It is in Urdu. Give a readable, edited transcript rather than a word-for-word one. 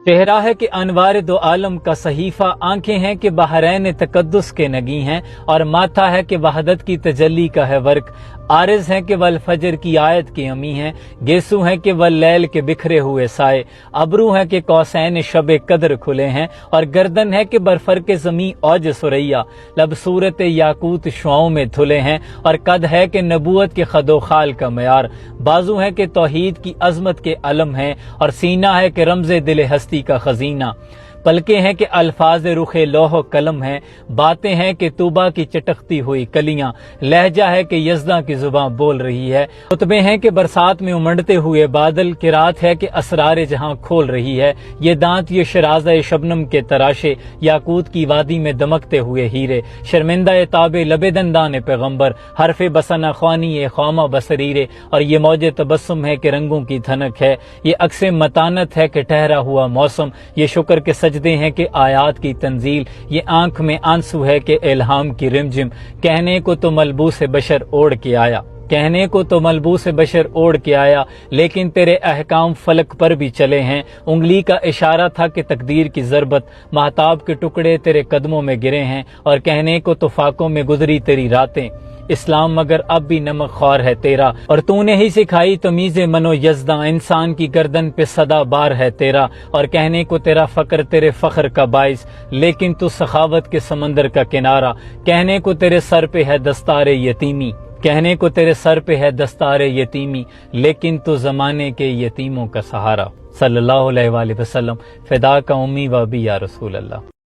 چہرہ ہے کہ انوار دو عالم کا صحیفہ، آنکھیں ہیں کہ بحرین تقدس کے نگی ہیں، اور ماتھا ہے کہ وحدت کی تجلی کا ہے ورق، عارض ہیں کہ والفجر کی آیت کی امی ہیں، گیسو ہیں کہ واللیل کے بکھرے ہوئے سائے، ابرو ہیں کہ قوسین شب قدر کھلے ہیں، اور گردن ہے کہ برفرق زمیں اوج سریا، لب صورت یاقوت شعاؤں میں دھلے ہیں، اور قد ہے کہ نبوت کے خد و خال کا معیار، بازو ہیں کہ توحید کی عظمت کے علم ہیں، اور سینہ ہے کہ رمز دل ہستی کا خزینہ، پلکیں ہیں کہ الفاظ رخ لوح و قلم ہیں، باتیں ہیں کہ طوبہ کی چٹکتی ہوئی کلیاں، لہجہ ہے کہ یزداں کی زباں بول رہی ہے، خطبے ہیں کہ برسات میں امنڈتے ہوئے بادل، قرات ہے کہ اسرار جہاں کھول رہی ہے، یہ دانت یہ شرازہ شبنم کے تراشے، یاقوت کی وادی میں دمکتے ہوئے ہیرے، شرمندہ تاب لب دندان پیغمبر، حرف بسنا خوانی خامہ بصریرے، اور یہ موج تبسم ہے کہ رنگوں کی دھنک ہے، یہ عکس متانت ہے کہ ٹھہرا ہوا موسم، یہ شکر کے سجدے ہیں کہ آیات کی تنزیل، یہ آنکھ میں آنسو ہے کہ الہام کی رمجم، کہنے کو تو ملبوس بشر اوڑھ کے آیا، کہنے کو تو ملبوس بشر اوڑھ کے آیا، لیکن تیرے احکام فلک پر بھی چلے ہیں، انگلی کا اشارہ تھا کہ تقدیر کی ضربت، مہتاب کے ٹکڑے تیرے قدموں میں گرے ہیں، اور کہنے کو تو فاقوں میں گزری تیری راتیں، اسلام مگر اب بھی نمک خوار ہے تیرا، اور تو نے ہی سکھائی تمیز من و یزداں، انسان کی گردن پہ صدا بار ہے تیرا، اور کہنے کو تیرا فقر تیرے فخر کا باعث، لیکن تو سخاوت کے سمندر کا کنارہ، کہنے کو تیرے سر پہ ہے دستار یتیمی، کہنے کو تیرے سر پہ ہے دستار یتیمی، لیکن تو زمانے کے یتیموں کا سہارا، صلی اللہ علیہ وآلہ وسلم، فدا کا امی و ابی یا رسول اللہ۔